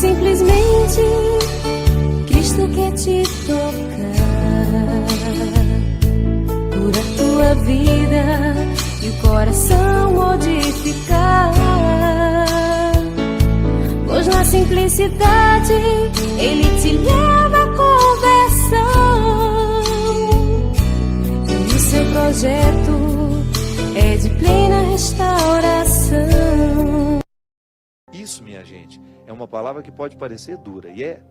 simplesmente Cristo quer te tocar, cura tua vida e o coração modificar. Pois na simplicidade Ele te leva à conversão, e o seu projeto é de plena restauração. Isso, minha gente, é uma palavra que pode parecer dura e é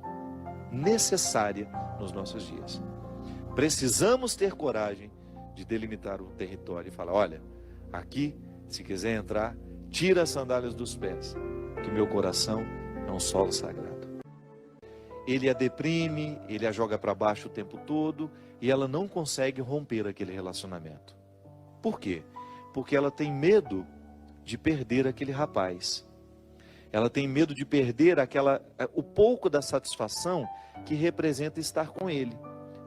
necessária nos nossos dias. Precisamos ter coragem de delimitar o território e falar: olha, aqui, se quiser entrar, tira as sandálias dos pés, que meu coração é um solo sagrado. Ele a deprime, ele a joga para baixo o tempo todo e ela não consegue romper aquele relacionamento. Por quê? Porque ela tem medo de perder aquele rapaz. Ela tem medo de perder o pouco da satisfação que representa estar com ele.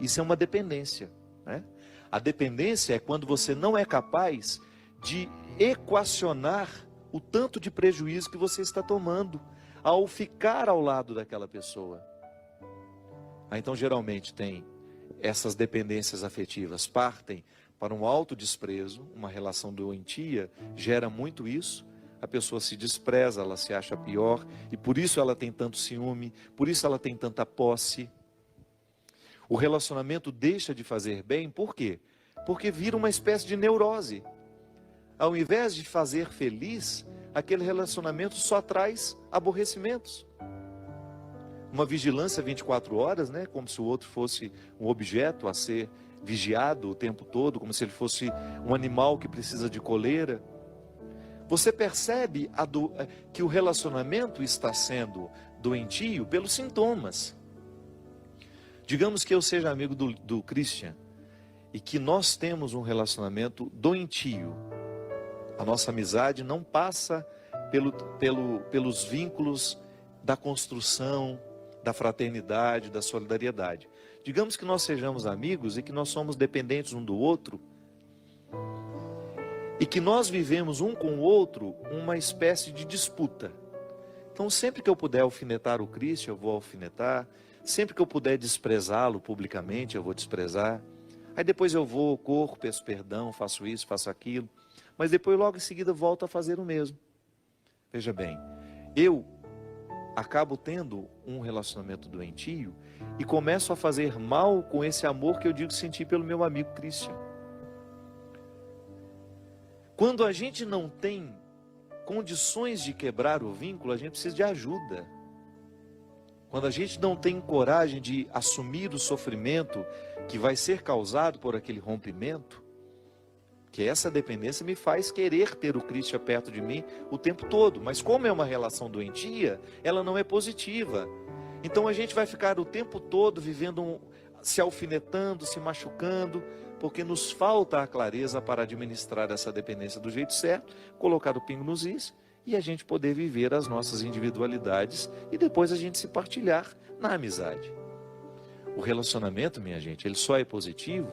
Isso é uma dependência, né? A dependência é quando você não é capaz de equacionar o tanto de prejuízo que você está tomando ao ficar ao lado daquela pessoa. Então, geralmente, tem essas dependências afetivas, partem para um autodesprezo, uma relação doentia, gera muito isso. A pessoa se despreza, ela se acha pior, e por isso ela tem tanto ciúme, por isso ela tem tanta posse. O relacionamento deixa de fazer bem, por quê? Porque vira uma espécie de neurose. Ao invés de fazer feliz, aquele relacionamento só traz aborrecimentos. Uma vigilância 24 horas, né? Como se o outro fosse um objeto a ser vigiado o tempo todo, como se ele fosse um animal que precisa de coleira. Você percebe que o relacionamento está sendo doentio pelos sintomas. Digamos que eu seja amigo do Christian e que nós temos um relacionamento doentio. A nossa amizade não passa pelos vínculos da construção, da fraternidade, da solidariedade. Digamos que nós sejamos amigos e que nós somos dependentes um do outro, e que nós vivemos um com o outro uma espécie de disputa. Então, sempre que eu puder alfinetar o Cristo, eu vou alfinetar. Sempre que eu puder desprezá-lo publicamente, eu vou desprezar. Aí depois eu vou, corro, peço perdão, faço isso, faço aquilo. Mas depois, logo em seguida, volto a fazer o mesmo. Veja bem, eu acabo tendo um relacionamento doentio e começo a fazer mal com esse amor que eu digo sentir pelo meu amigo Christian. Quando a gente não tem condições de quebrar o vínculo, a gente precisa de ajuda. Quando a gente não tem coragem de assumir o sofrimento que vai ser causado por aquele rompimento, que essa dependência me faz querer ter o Cristo perto de mim o tempo todo. Mas como é uma relação doentia, ela não é positiva. Então a gente vai ficar o tempo todo vivendo, se alfinetando, se machucando, porque nos falta a clareza para administrar essa dependência do jeito certo, colocar o pingo nos is e a gente poder viver as nossas individualidades e depois a gente se partilhar na amizade. O relacionamento, minha gente, ele só é positivo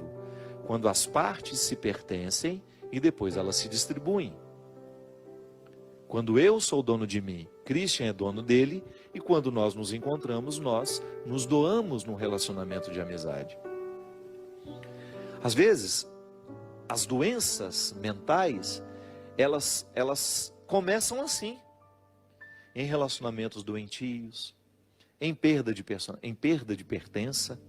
quando as partes se pertencem e depois elas se distribuem. Quando eu sou dono de mim, Christian é dono dele, e quando nós nos encontramos, nós nos doamos num relacionamento de amizade. Às vezes, as doenças mentais, elas começam assim, em relacionamentos doentios, em perda de pertença.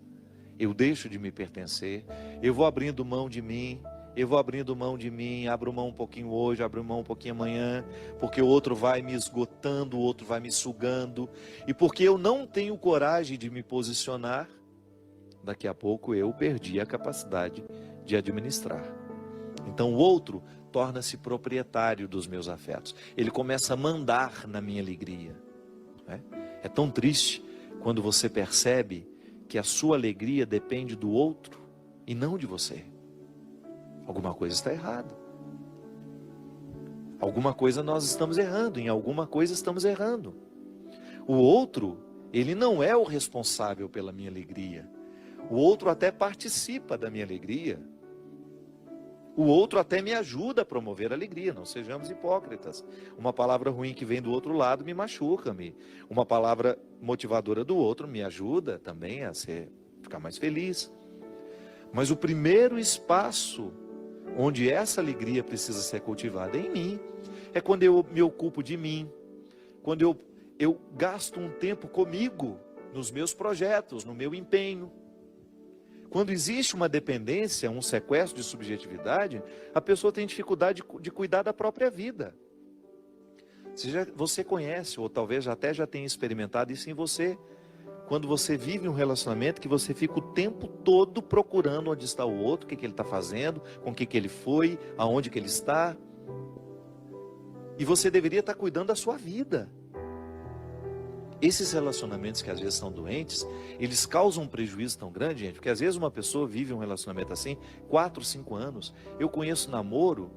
Eu deixo de me pertencer, eu vou abrindo mão de mim, abro mão um pouquinho hoje, abro mão um pouquinho amanhã, porque o outro vai me esgotando, o outro vai me sugando, e porque eu não tenho coragem de me posicionar, daqui a pouco eu perdi a capacidade de administrar. Então o outro torna-se proprietário dos meus afetos, ele começa a mandar na minha alegria, né? É tão triste quando você percebe que a sua alegria depende do outro e não de você. Alguma coisa está errada. Alguma coisa nós estamos errando, em alguma coisa estamos errando. O outro, ele não é o responsável pela minha alegria. O outro até participa da minha alegria. O outro até me ajuda a promover a alegria, não sejamos hipócritas. Uma palavra ruim que vem do outro lado me machuca. Uma palavra motivadora do outro me ajuda também a ficar mais feliz. Mas o primeiro espaço onde essa alegria precisa ser cultivada é em mim. É quando eu me ocupo de mim, quando eu gasto um tempo comigo, nos meus projetos, no meu empenho. Quando existe uma dependência, um sequestro de subjetividade, a pessoa tem dificuldade de cuidar da própria vida. Você conhece, ou talvez até já tenha experimentado isso em você, quando você vive um relacionamento que você fica o tempo todo procurando onde está o outro, o que ele está fazendo, com o que ele foi, aonde que ele está. E você deveria estar cuidando da sua vida. Esses relacionamentos que às vezes são doentes, eles causam um prejuízo tão grande, gente, porque às vezes uma pessoa vive um relacionamento assim, 4, 5 anos. Eu conheço namoros,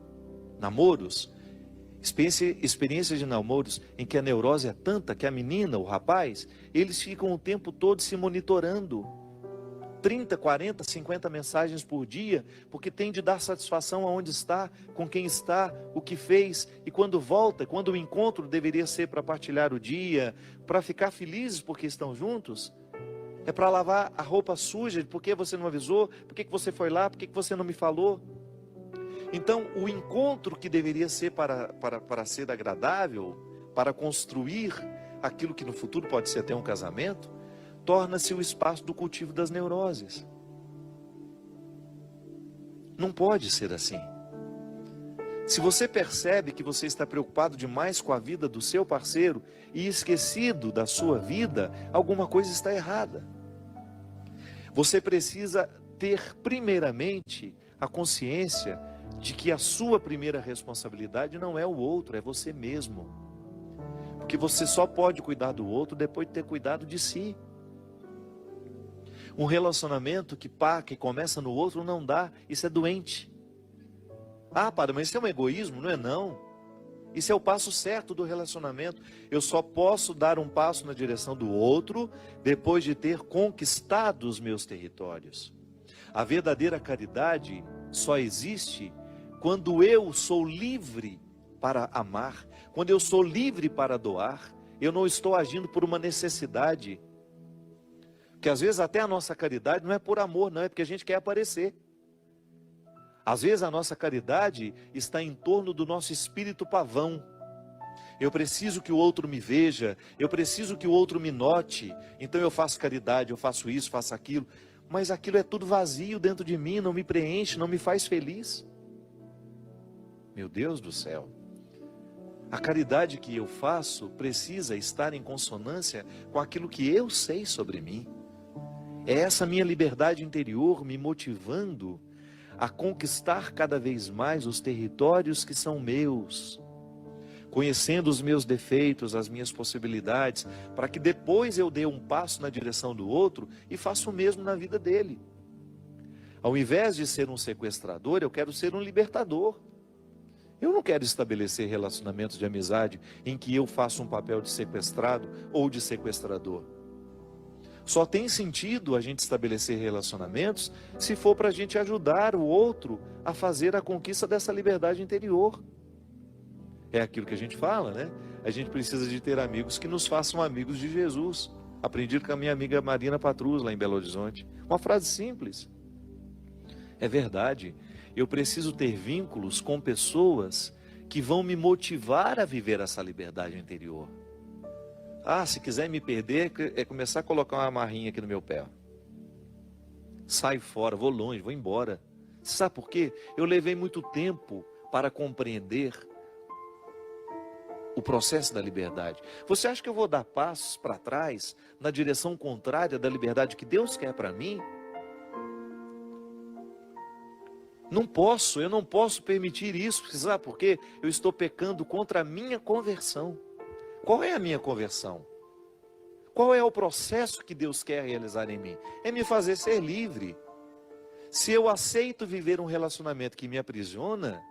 experiências de namoros em que a neurose é tanta que a menina, o rapaz, eles ficam o tempo todo se monitorando. 30, 40, 50 mensagens por dia, porque tem de dar satisfação aonde está, com quem está, o que fez, e quando volta, quando o encontro deveria ser para partilhar o dia, para ficar felizes porque estão juntos, é para lavar a roupa suja, por que você não avisou, por que você foi lá, por que você não me falou. Então, o encontro que deveria ser para ser agradável, para construir aquilo que no futuro pode ser até um casamento, torna-se o espaço do cultivo das neuroses. Não pode ser assim. Se você percebe que você está preocupado demais com a vida do seu parceiro e esquecido da sua vida, alguma coisa está errada. Você precisa ter primeiramente a consciência de que a sua primeira responsabilidade não é o outro, é você mesmo. Porque você só pode cuidar do outro depois de ter cuidado de si. Um relacionamento que começa no outro não dá, isso é doente. Ah, padre, mas isso é um egoísmo? Não é não. Isso é o passo certo do relacionamento. Eu só posso dar um passo na direção do outro depois de ter conquistado os meus territórios. A verdadeira caridade só existe quando eu sou livre para amar, quando eu sou livre para doar. Eu não estou agindo por uma necessidade. Porque às vezes até a nossa caridade não é por amor, não, é porque a gente quer aparecer. Às vezes a nossa caridade está em torno do nosso espírito pavão. Eu preciso que o outro me veja, eu preciso que o outro me note, então eu faço caridade, eu faço isso, faço aquilo. Mas aquilo é tudo vazio dentro de mim, não me preenche, não me faz feliz. Meu Deus do céu. A caridade que eu faço precisa estar em consonância com aquilo que eu sei sobre mim. É essa minha liberdade interior me motivando a conquistar cada vez mais os territórios que são meus, conhecendo os meus defeitos, as minhas possibilidades, para que depois eu dê um passo na direção do outro e faça o mesmo na vida dele. Ao invés de ser um sequestrador, eu quero ser um libertador. Eu não quero estabelecer relacionamentos de amizade em que eu faço um papel de sequestrado ou de sequestrador. Só tem sentido a gente estabelecer relacionamentos se for para a gente ajudar o outro a fazer a conquista dessa liberdade interior. É aquilo que a gente fala, né? A gente precisa de ter amigos que nos façam amigos de Jesus. Aprendi com a minha amiga Marina Patrus, lá em Belo Horizonte. Uma frase simples. É verdade. Eu preciso ter vínculos com pessoas que vão me motivar a viver essa liberdade interior. Ah, se quiser me perder, é começar a colocar uma amarrinha aqui no meu pé. Saio fora, vou longe, vou embora. Sabe por quê? Eu levei muito tempo para compreender o processo da liberdade. Você acha que eu vou dar passos para trás, na direção contrária da liberdade que Deus quer para mim? Eu não posso permitir isso. Sabe por quê? Eu estou pecando contra a minha conversão. Qual é a minha conversão? Qual é o processo que Deus quer realizar em mim? É me fazer ser livre. Se eu aceito viver um relacionamento que me aprisiona,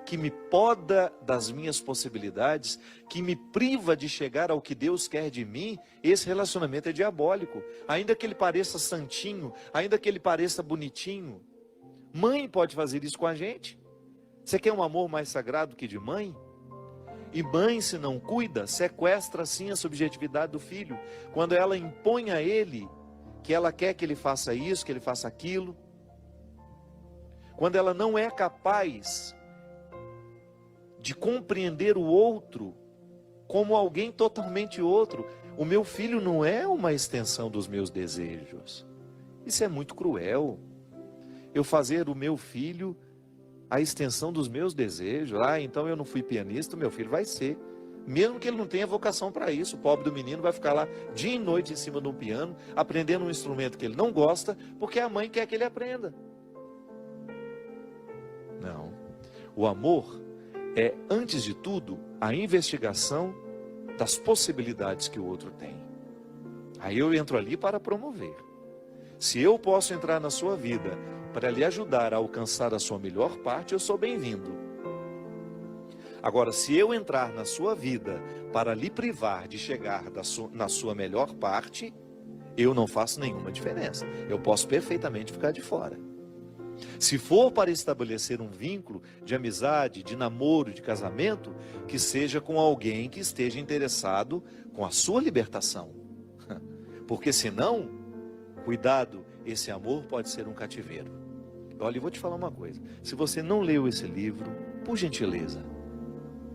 que me poda das minhas possibilidades, que me priva de chegar ao que Deus quer de mim, esse relacionamento é diabólico. Ainda que ele pareça santinho, ainda que ele pareça bonitinho, Mãe pode fazer isso com a gente. Você quer um amor mais sagrado que de mãe? E mãe, se não cuida, sequestra sim a subjetividade do filho. Quando ela impõe a ele que ela quer que ele faça isso, que ele faça aquilo. Quando ela não é capaz de compreender o outro como alguém totalmente outro. O meu filho não é uma extensão dos meus desejos. Isso é muito cruel. Eu fazer do meu filho a extensão dos meus desejos. Então eu não fui pianista, meu filho vai ser. Mesmo que ele não tenha vocação para isso, o pobre do menino vai ficar lá dia e noite em cima de um piano, aprendendo um instrumento que ele não gosta, porque a mãe quer que ele aprenda. Não. O amor é, antes de tudo, a investigação das possibilidades que o outro tem. Aí eu entro ali para promover. Se eu posso entrar na sua vida para lhe ajudar a alcançar a sua melhor parte, eu sou bem-vindo. Agora, se eu entrar na sua vida para lhe privar de chegar na sua melhor parte, eu não faço nenhuma diferença. Eu posso perfeitamente ficar de fora. Se for para estabelecer um vínculo de amizade, de namoro, de casamento, que seja com alguém que esteja interessado com a sua libertação. Porque senão, cuidado, esse amor pode ser um cativeiro. Olha, eu vou te falar uma coisa. Se você não leu esse livro, por gentileza,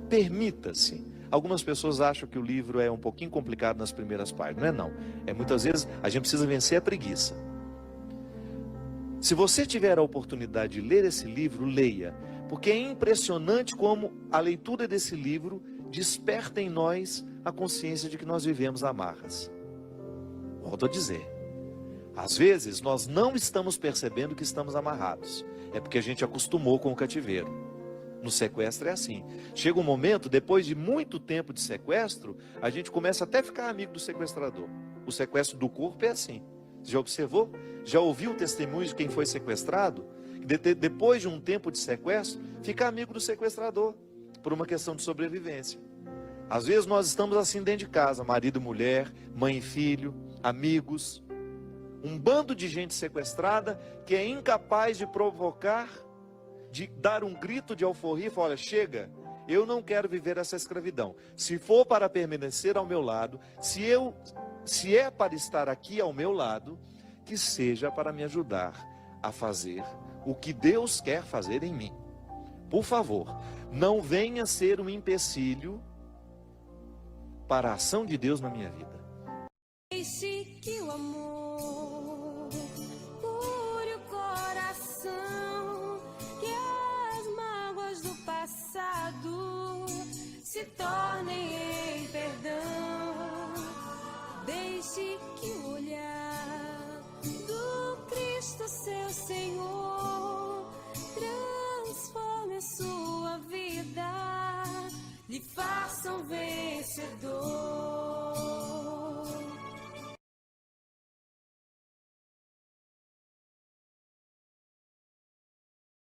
permita-se. Algumas pessoas acham que o livro é um pouquinho complicado nas primeiras páginas. Não é não. Muitas vezes a gente precisa vencer a preguiça. Se você tiver a oportunidade de ler esse livro, leia. Porque é impressionante como a leitura desse livro desperta em nós a consciência de que nós vivemos amarras. Volto a dizer. Às vezes nós não estamos percebendo que estamos amarrados. É porque a gente acostumou com o cativeiro. No sequestro é assim. Chega um momento, depois de muito tempo de sequestro, a gente começa até a ficar amigo do sequestrador. O sequestro do corpo é assim. Você já observou? Já ouviu o testemunho de quem foi sequestrado? Depois de um tempo de sequestro, fica amigo do sequestrador, por uma questão de sobrevivência. Às vezes nós estamos assim dentro de casa, marido e mulher, mãe e filho, amigos. Um bando de gente sequestrada que é incapaz de provocar, de dar um grito de alforria e falar, olha, chega, eu não quero viver essa escravidão. Se for para permanecer ao meu lado, se é para estar aqui ao meu lado, que seja para me ajudar a fazer o que Deus quer fazer em mim. Por favor, não venha ser um empecilho para a ação de Deus na minha vida. Deixe que o amor cure o coração, que as mágoas do passado se tornem em perdão. Deixe que o olhar do Cristo, seu Senhor,